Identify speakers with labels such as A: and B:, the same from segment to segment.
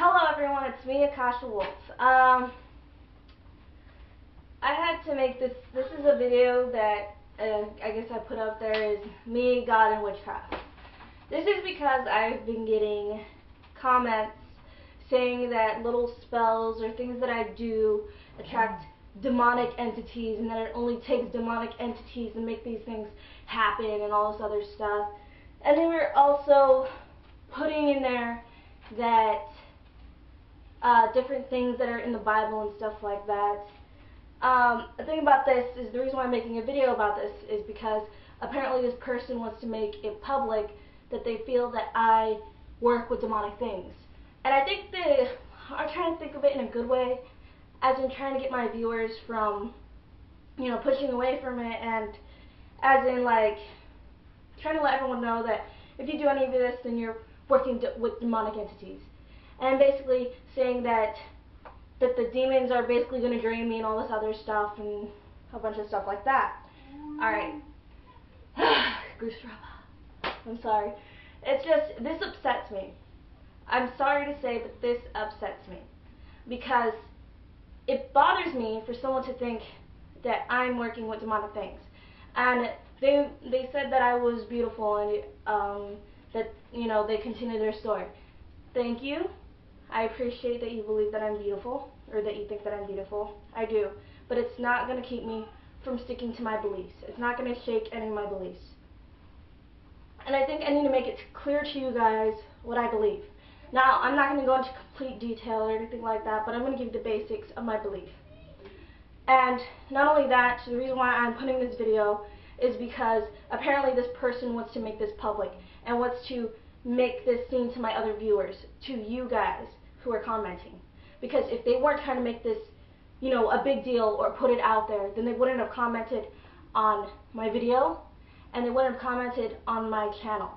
A: Hello everyone, it's me, AkashaWolf. I had to make this is a video that I guess I put up there is me, God, and Witchcraft. This is because I've been getting comments saying that little spells or things that I do attract demonic entities, and that it only takes demonic entities to make these things happen and all this other stuff. And they were also putting in there that different things that are in the Bible and stuff like that. The thing about this is, the reason why I'm making a video about this is because apparently this person wants to make it public that they feel that I work with demonic things. And I think they are trying to think of it in a good way, as in trying to get my viewers from, you know, pushing away from it, and as in like trying to let everyone know that if you do any of this, then you're working with demonic entities. And basically saying that the demons are basically going to drain me and all this other stuff and a bunch of stuff like that. Alright. Goose rub. I'm sorry. It's just, this upsets me. I'm sorry to say, but this upsets me. Because it bothers me for someone to think that I'm working with demonic things. And they said that I was beautiful, and that, you know, they continue their story. Thank you. I appreciate that you believe that I'm beautiful, or that you think that I'm beautiful. I do. But it's not going to keep me from sticking to my beliefs. It's not going to shake any of my beliefs. And I think I need to make it clear to you guys what I believe. Now, I'm not going to go into complete detail or anything like that, but I'm going to give you the basics of my belief. And not only that, the reason why I'm putting this video is because apparently this person wants to make this public and wants to make this seen to my other viewers, to you guys who are commenting. Because if they weren't trying to make this, you know, a big deal or put it out there, then they wouldn't have commented on my video, and they wouldn't have commented on my channel.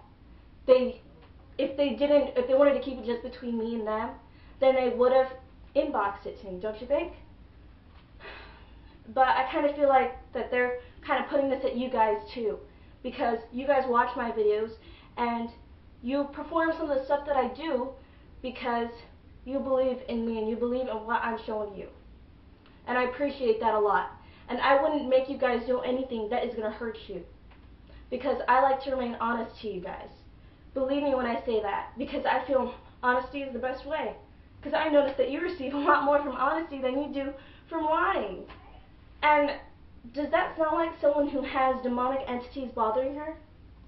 A: If they wanted to keep it just between me and them, then they would have inboxed it to me, don't you think? But I kind of feel like that they're kind of putting this at you guys too, because you guys watch my videos and you perform some of the stuff that I do because you believe in me and you believe in what I'm showing you. And I appreciate that a lot. And I wouldn't make you guys do anything that is going to hurt you, because I like to remain honest to you guys. Believe me when I say that, because I feel honesty is the best way. Because I notice that you receive a lot more from honesty than you do from lying. And does that sound like someone who has demonic entities bothering her?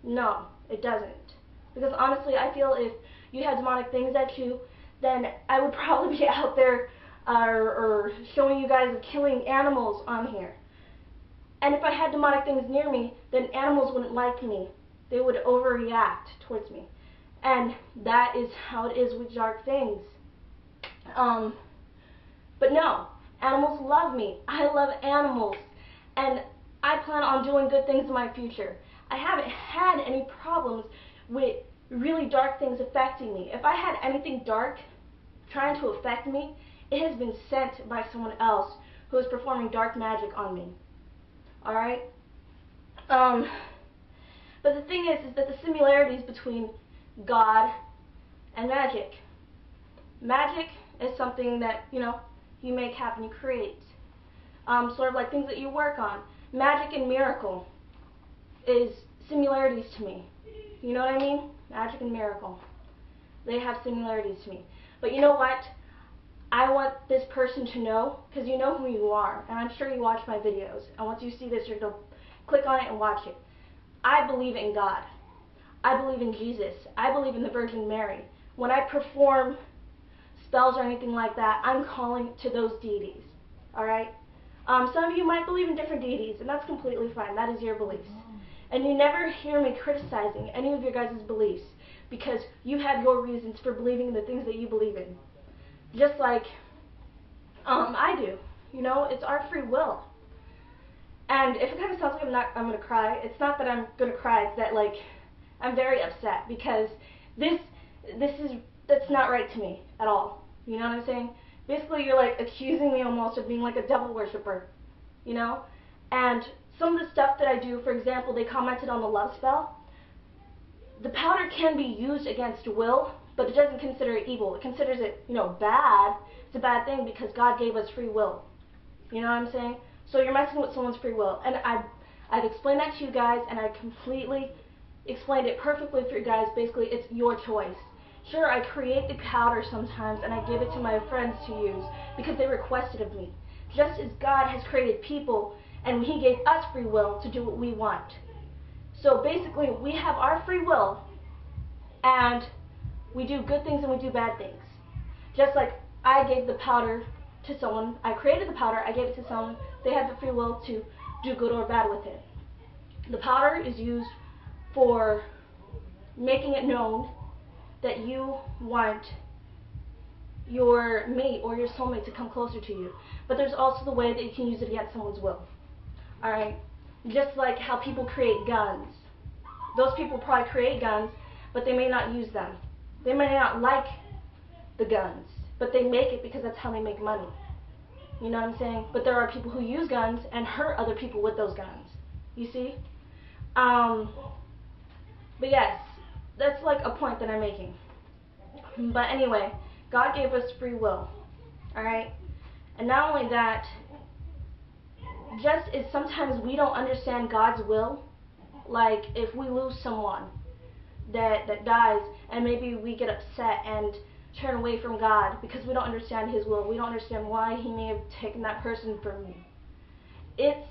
A: No, it doesn't. Because honestly, I feel if you had demonic things at you, then I would probably be out there or showing you guys killing animals on here. And if I had demonic things near me, then animals wouldn't like me. They would overreact towards me. And that is how it is with dark things. But no, animals love me. I love animals. And I plan on doing good things in my future. I haven't had any problems with really dark things affecting me. If I had anything dark trying to affect me, it has been sent by someone else who is performing dark magic on me. Alright? But the thing is that the similarities between God and magic. Magic is something that, you know, you make happen, you create. Sort of like things that you work on. Magic and miracle is similarities to me. You know what I mean? Magic and miracle. They have similarities to me. But you know what? I want this person to know, because you know who you are, and I'm sure you watch my videos, and once you see this, you're going to click on it and watch it. I believe in God. I believe in Jesus. I believe in the Virgin Mary. When I perform spells or anything like that, I'm calling to those deities. Alright? Some of you might believe in different deities, and that's completely fine. That is your beliefs. And you never hear me criticizing any of your guys' beliefs, because you have your reasons for believing the things that you believe in. Just like I do. You know, it's our free will. And if it kind of sounds like I'm going to cry, it's not that I'm going to cry, it's that, like, I'm very upset, because that's not right to me at all. You know what I'm saying? Basically, you're, like, accusing me almost of being, like, a devil worshiper, you know? And some of the stuff that I do, for example, they commented on the love spell. The powder can be used against will, but it doesn't consider it evil. It considers it, bad. It's a bad thing because God gave us free will. You know what I'm saying? So you're messing with someone's free will. And I've explained that to you guys, and I completely explained it perfectly for you guys. Basically, it's your choice. Sure, I create the powder sometimes, and I give it to my friends to use because they requested of me. Just as God has created people, and He gave us free will to do what we want. So basically, we have our free will, and we do good things and we do bad things. Just like I gave the powder to someone, I created the powder, I gave it to someone, they had the free will to do good or bad with it. The powder is used for making it known that you want your mate or your soulmate to come closer to you. But there's also the way that you can use it against someone's will. Alright? Just like how people create guns. Those people probably create guns, but they may not use them. They may not like the guns, but they make it because that's how they make money. You know what I'm saying? But there are people who use guns and hurt other people with those guns. You see? But yes, that's like a point that I'm making. But anyway, God gave us free will. Alright? And not only that, just as sometimes we don't understand God's will, like if we lose someone that dies, and maybe we get upset and turn away from God because we don't understand His will. We don't understand why He may have taken that person from me. It's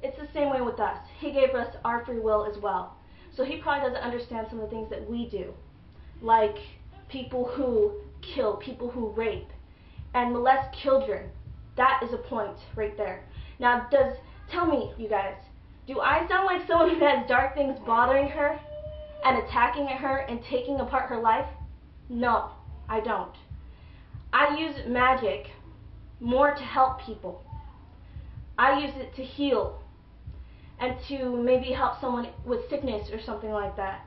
A: the same way with us. He gave us our free will as well. So He probably doesn't understand some of the things that we do. Like people who kill, people who rape, and molest children. That is a point right there. Now, tell me, you guys, do I sound like someone who has dark things bothering her and attacking at her and taking apart her life? No, I don't. I use magic more to help people. I use it to heal and to maybe help someone with sickness or something like that.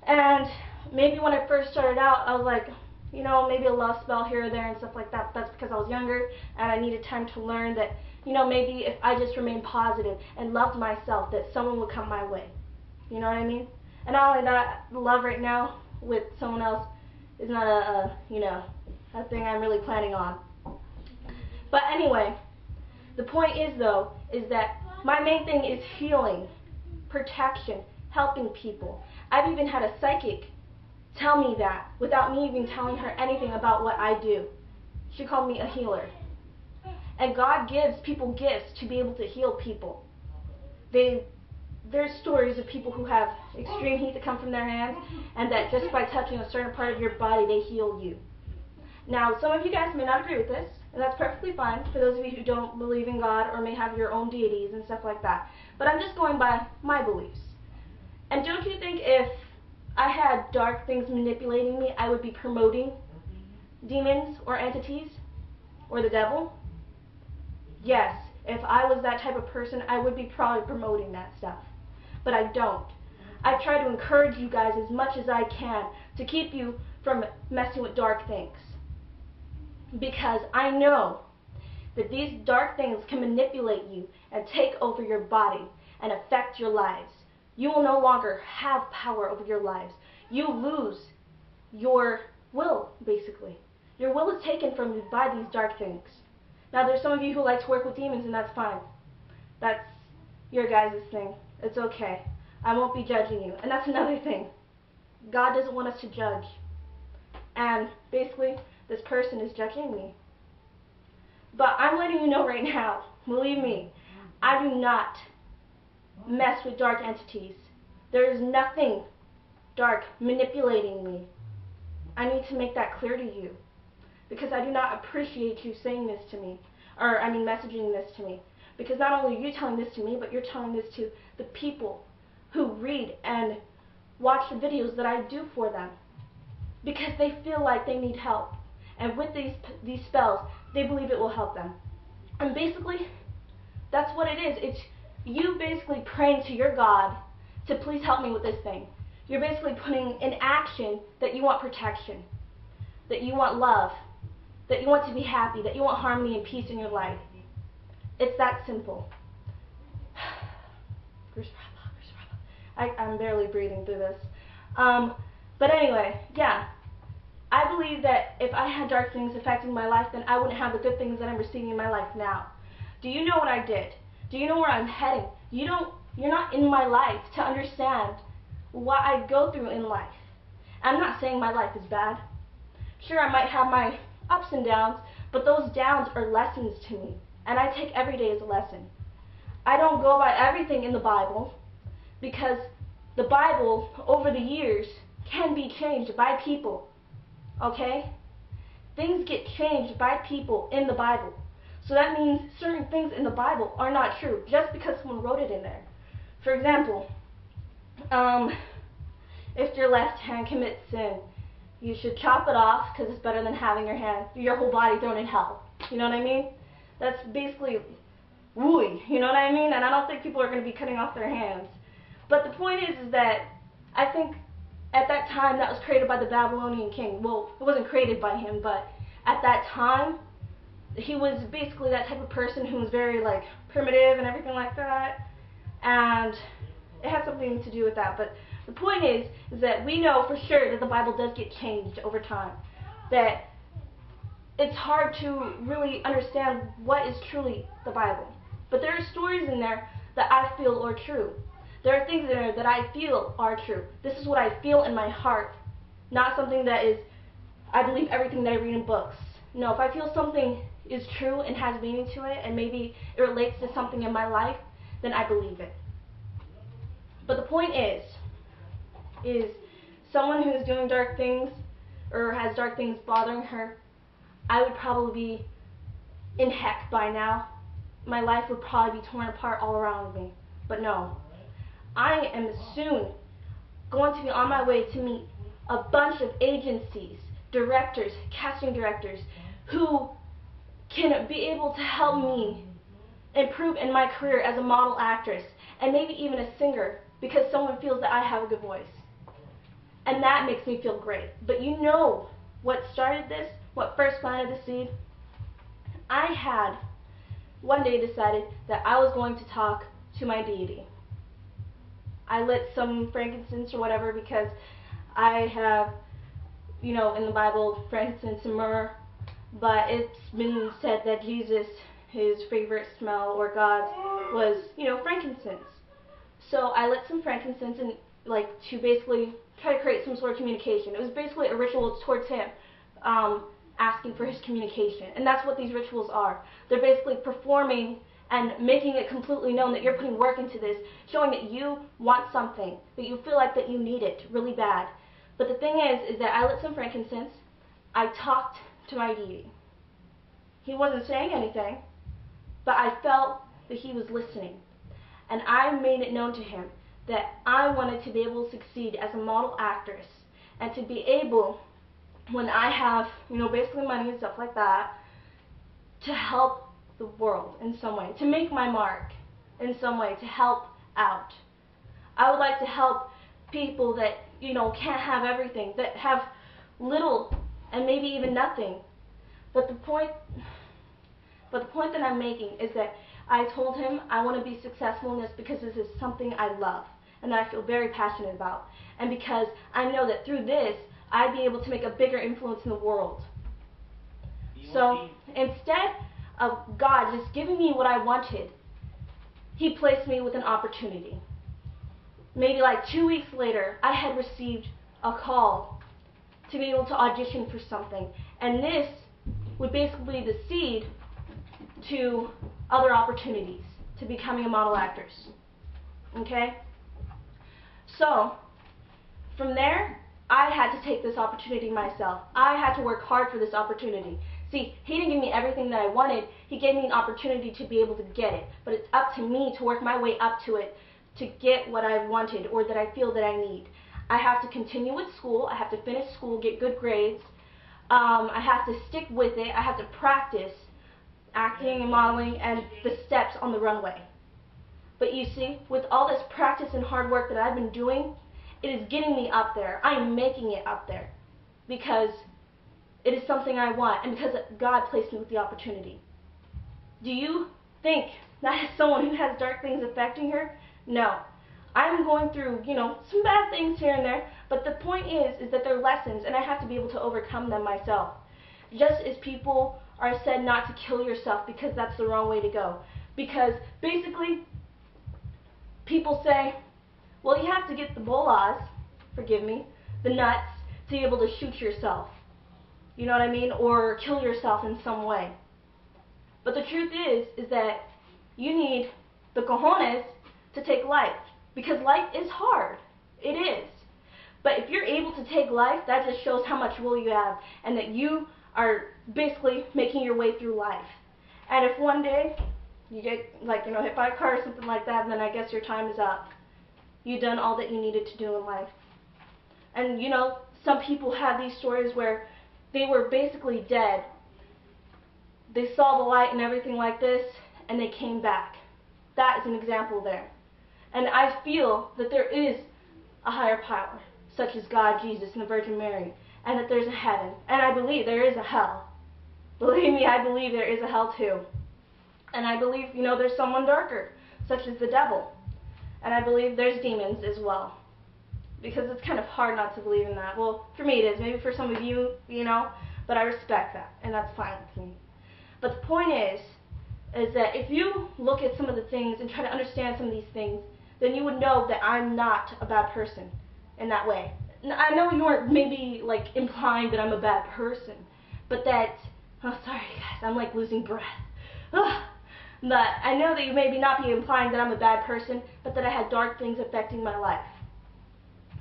A: And maybe when I first started out, I was like, maybe a love spell here or there and stuff like that. That's because I was younger and I needed time to learn that, maybe if I just remained positive and loved myself, that someone would come my way. You know what I mean? And not only that, love right now with someone else is not a thing I'm really planning on. But anyway, the point is though, is that my main thing is healing, protection, helping people. I've even had a psychic tell me that without me even telling her anything about what I do. She called me a healer. And God gives people gifts to be able to heal people. There's stories of people who have extreme heat that come from their hands, and that just by touching a certain part of your body, they heal you. Now, some of you guys may not agree with this, and that's perfectly fine for those of you who don't believe in God or may have your own deities and stuff like that. But I'm just going by my beliefs. And don't you think if I had dark things manipulating me, I would be promoting demons or entities or the devil? Yes, if I was that type of person, I would be probably promoting that stuff. But I don't. I try to encourage you guys as much as I can to keep you from messing with dark things. Because I know that these dark things can manipulate you and take over your body and affect your lives. You will no longer have power over your lives. You lose your will, basically. Your will is taken from you by these dark things. Now, there's some of you who like to work with demons, and that's fine. That's your guys' thing. It's okay. I won't be judging you. And that's another thing. God doesn't want us to judge. And basically, this person is judging me. But I'm letting you know right now, believe me, I do not mess with dark entities. There is nothing dark manipulating me. I need to make that clear to you. Because I do not appreciate you saying this to me. Messaging this to me. Because not only are you telling this to me, but you're telling this to the people who read and watch the videos that I do for them. Because they feel like they need help. And with these spells, they believe it will help them. And basically, that's what it is. It's you basically praying to your God to please help me with this thing. You're basically putting in action that you want protection, that you want love, that you want to be happy, that you want harmony and peace in your life. It's that simple. I'm barely breathing through this. But anyway, yeah. I believe that if I had dark things affecting my life, then I wouldn't have the good things that I'm receiving in my life now. Do you know what I did? Do you know where I'm heading? You're not in my life to understand what I go through in life. I'm not saying my life is bad. Sure, I might have my ups and downs, but those downs are lessons to me, and I take every day as a lesson. I don't go by everything in the Bible, because the Bible, over the years, can be changed by people. Okay? Things get changed by people in the Bible. So that means certain things in the Bible are not true just because someone wrote it in there. For example, if your left hand commits sin, you should chop it off because it's better than having your whole body thrown in hell. You know what I mean? That's basically wooey. You know what I mean? And I don't think people are going to be cutting off their hands. But the point is that I think at that time, that was created by the Babylonian king. Well, it wasn't created by him, but at that time, he was basically that type of person who was very, like, primitive and everything like that. And it has something to do with that. But the point is that we know for sure that the Bible does get changed over time. That it's hard to really understand what is truly the Bible. But there are stories in there that I feel are true. There are things in there that I feel are true. This is what I feel in my heart, not something that is, I believe everything that I read in books. No, if I feel something is true and has meaning to it, and maybe it relates to something in my life, then I believe it. But the point is someone who is doing dark things, or has dark things bothering her, I would probably be in heck by now. My life would probably be torn apart all around me. But no. I am soon going to be on my way to meet a bunch of agencies, directors, casting directors, who can be able to help me improve in my career as a model actress, and maybe even a singer, because someone feels that I have a good voice. And that makes me feel great. But you know what started this? What first planted the seed? I had one day decided that I was going to talk to my deity. I lit some frankincense or whatever because I have, you know, in the Bible, frankincense and myrrh, but it's been said that Jesus, his favorite smell, or God's, was, you know, frankincense. So I lit some frankincense and, like, to basically try to create some sort of communication. It was basically a ritual towards him, asking for his communication. And that's what these rituals are. They're basically performing and making it completely known that you're putting work into this, showing that you want something, that you feel like that you need it really bad. But the thing is that I lit some frankincense, I talked to my deity. He wasn't saying anything, but I felt that he was listening. And I made it known to him that I wanted to be able to succeed as a model actress, and to be able, when I have, you know, basically money and stuff like that, to help the world in some way, to make my mark in some way, to help out. I would like to help people that, you know, can't have everything, that have little and maybe even nothing. But the point that I'm making is that I told him I want to be successful in this because this is something I love and that I feel very passionate about, and because I know that through this I'd be able to make a bigger influence in the world. So instead of God just giving me what I wanted, he placed me with an opportunity. Maybe like 2 weeks later, I had received a call to be able to audition for something, and this would basically be the seed to other opportunities, to becoming a model actress. Okay? So, from there, I had to take this opportunity myself. I had to work hard for this opportunity. See, he didn't give me everything that I wanted. He gave me an opportunity to be able to get it. But it's up to me to work my way up to it to get what I wanted or that I feel that I need. I have to continue with school. I have to finish school, get good grades. I have to stick with it. I have to practice acting and modeling and the steps on the runway. But you see, with all this practice and hard work that I've been doing, it is getting me up there. I am making it up there because it is something I want and because God placed me with the opportunity. Do you think that is someone who has dark things affecting her? No. I'm going through, you know, some bad things here and there, but the point is that they're lessons, and I have to be able to overcome them myself. Just as people are said not to kill yourself because that's the wrong way to go. Because basically, people say, well, you have to get the bolas, forgive me, the nuts, to be able to shoot yourself. You know what I mean? Or kill yourself in some way. But the truth is that you need the cojones to take life. Because life is hard. It is. But if you're able to take life, that just shows how much will you have. And that you are basically making your way through life. And if one day you get, like, you know, hit by a car or something like that, then I guess your time is up. You've done all that you needed to do in life. And, you know, some people have these stories where they were basically dead. They saw the light and everything like this, and they came back. That is an example there. And I feel that there is a higher power, such as God, Jesus, and the Virgin Mary, and that there's a heaven. And I believe there is a hell. Believe me, I believe there is a hell too. And I believe, you know, there's someone darker, such as the devil. And I believe there's demons as well. Because it's kind of hard not to believe in that. Well, for me it is. Maybe for some of you, you know, but I respect that, and that's fine with me. But the point is that if you look at some of the things and try to understand some of these things, then you would know that I'm not a bad person in that way. I know you weren't maybe like implying that I'm a bad person, but that, oh sorry guys, I'm like losing breath. Ugh. But I know that you maybe not be implying that I'm a bad person, but that I had dark things affecting my life.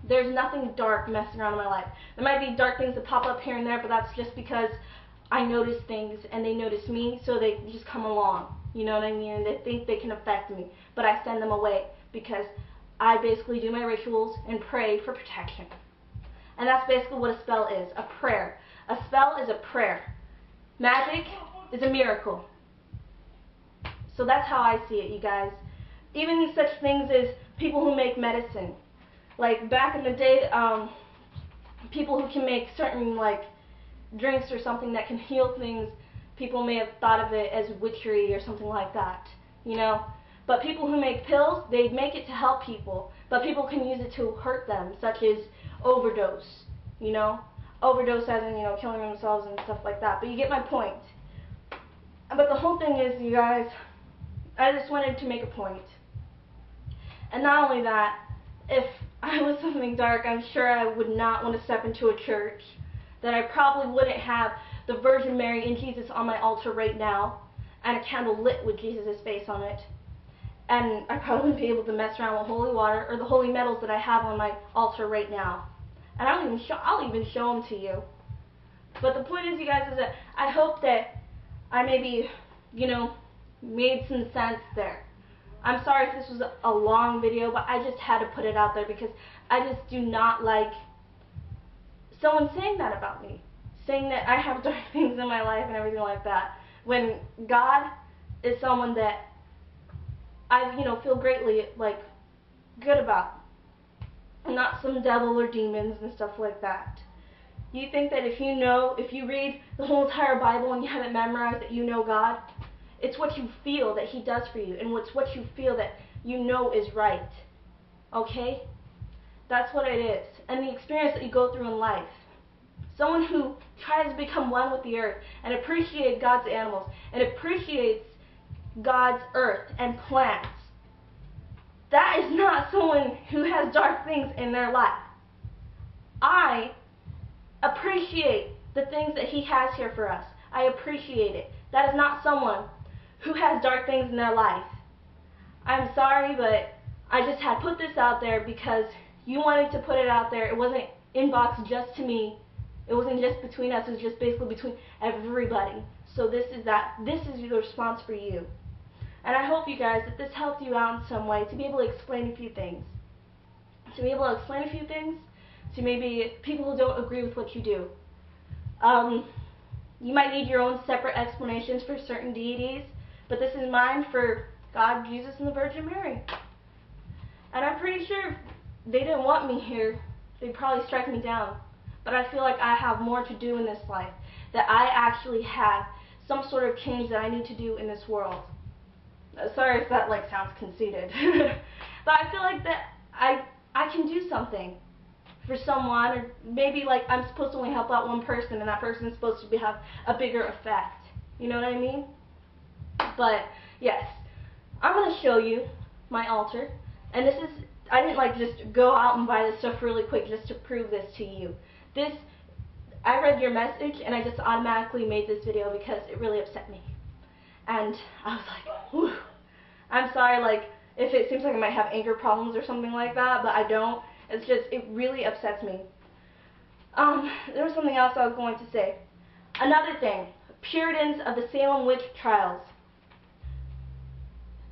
A: There's nothing dark messing around in my life. There might be dark things that pop up here and there, but that's just because I notice things and they notice me, so they just come along. You know what I mean? And they think they can affect me, but I send them away because I basically do my rituals and pray for protection. And that's basically what a spell is, a prayer. A spell is a prayer. Magic is a miracle. So that's how I see it, you guys. Even such things as people who make medicine. Like back in the day, people who can make certain like drinks or something that can heal things, people may have thought of it as witchery or something like that, you know. But people who make pills, they make it to help people, but people can use it to hurt them, such as overdose, you know. Overdose as in, you know, killing themselves and stuff like that. But you get my point. But the whole thing is, you guys, I just wanted to make a point. And not only that, if I was something dark, I'm sure I would not want to step into a church. That I probably wouldn't have the Virgin Mary and Jesus on my altar right now, and a candle lit with Jesus' face on it. And I probably wouldn't be able to mess around with holy water or the holy metals that I have on my altar right now. And I'll even show them to you. But the point is, you guys, is that I hope that I maybe, you know, made some sense there. I'm sorry if this was a long video, but I just had to put it out there because I just do not like someone saying that about me. Saying that I have dark things in my life and everything like that. When God is someone that I, you know, feel greatly, like, good about. Not some devil or demons and stuff like that. You think that if you read the whole entire Bible and you have it memorized that you know God? It's what you feel that He does for you, and it's what you feel that you know is right. Okay? That's what it is. And the experience that you go through in life. Someone who tries to become one with the earth and appreciate God's animals and appreciates God's earth and plants. That is not someone who has dark things in their life. I appreciate the things that He has here for us. I appreciate it. That is not someone who has dark things in their life. I'm sorry, but I just had put this out there because you wanted to put it out there. It wasn't inboxed just to me. It wasn't just between us. It was just basically between everybody. So this is the response for you. And I hope, you guys, that this helped you out in some way to be able to explain a few things. To be able to explain a few things to maybe people who don't agree with what you do. You might need your own separate explanations for certain deities, but this is mine for God, Jesus, and the Virgin Mary. And I'm pretty sure if they didn't want me here, they'd probably strike me down. But I feel like I have more to do in this life. That I actually have some sort of change that I need to do in this world. Sorry if that sounds conceited. But I feel like that I can do something for someone, or maybe like I'm supposed to only help out one person, and that person is supposed to have a bigger effect. You know what I mean? But yes, I'm gonna show you my altar, and this is, I didn't like just go out and buy this stuff really quick just to prove this to you. I read your message and I just automatically made this video because it really upset me. And I was like, whew. I'm sorry, like, if it seems like I might have anger problems or something like that, but I don't. It's just, it really upsets me. There was something else I was going to say. Another thing, Puritans of the Salem witch trials.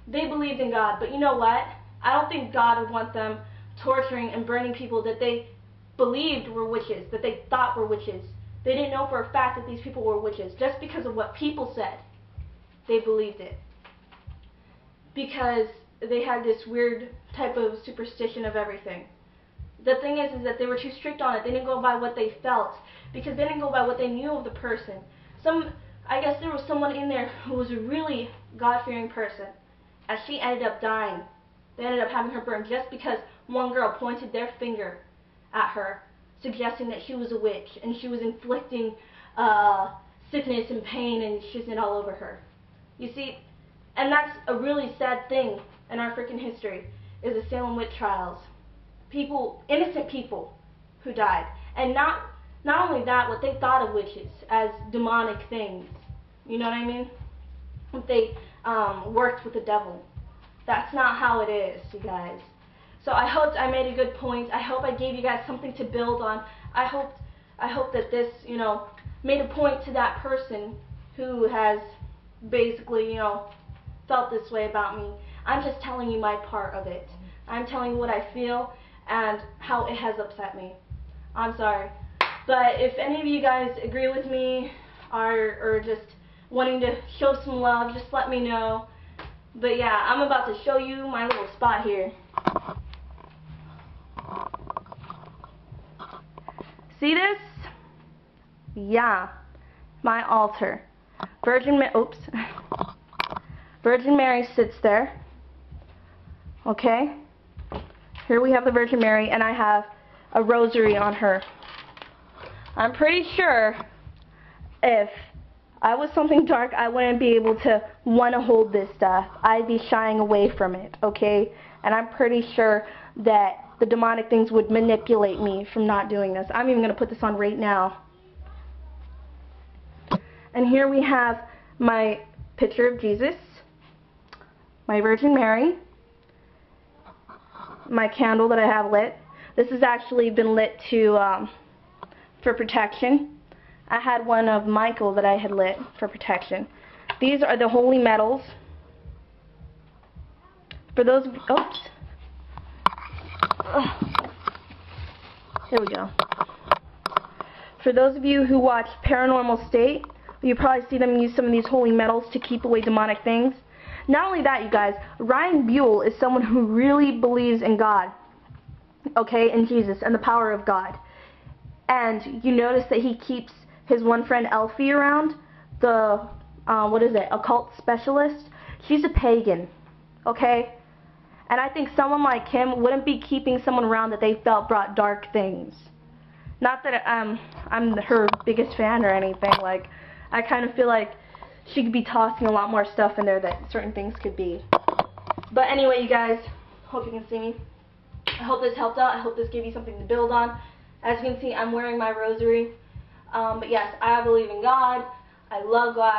A: They believed in God, but you know what? I don't think God would want them torturing and burning people that they believed were witches, that they thought were witches. They didn't know for a fact that these people were witches. Just because of what people said, they believed it. Because they had this weird type of superstition of everything. The thing is that they were too strict on it. They didn't go by what they felt, because they didn't go by what they knew of the person. I guess there was someone in there who was a really God-fearing person, and she ended up dying. They ended up having her burned just because one girl pointed their finger at her, suggesting that she was a witch, and she was inflicting sickness and pain and shiznit all over her. You see, and that's a really sad thing in our freaking history, is the Salem witch trials. People, innocent people, who died. And not only that, what they thought of witches as demonic things. You know what I mean? They worked with the devil. That's not how it is, you guys. So I hoped I made a good point. I hope I gave you guys something to build on. I hope that this, you know, made a point to that person who has basically, you know, felt this way about me. I'm just telling you my part of it. I'm telling you what I feel and how it has upset me. I'm sorry. But if any of you guys agree with me or just wanting to show some love, just let me know. But yeah, I'm about to show you my little spot here. See this? Yeah, my altar. Virgin Mary sits there. Okay? Here we have the Virgin Mary, and I have a rosary on her. I'm pretty sure if I was something dark, I wouldn't be able to want to hold this stuff. I'd be shying away from it, okay? And I'm pretty sure that the demonic things would manipulate me from not doing this. I'm even going to put this on right now. And here we have my picture of Jesus, my Virgin Mary, my candle that I have lit. This has actually been lit to for protection. I had one of Michael that I had lit for protection. These are the holy metals. For those, oops. Here we go. For those of you who watch Paranormal State, you probably see them use some of these holy metals to keep away demonic things. Not only that, you guys, Ryan Buell is someone who really believes in God, okay, in Jesus, and the power of God. And you notice that he keeps his one friend Elfie around, the, occult specialist. She's a pagan, okay? And I think someone like him wouldn't be keeping someone around that they felt brought dark things. Not that I'm her biggest fan or anything. Like, I kind of feel like she could be tossing a lot more stuff in there that certain things could be. But anyway, you guys, hope you can see me. I hope this helped out. I hope this gave you something to build on. As you can see, I'm wearing my rosary. But yes, I believe in God. I love God.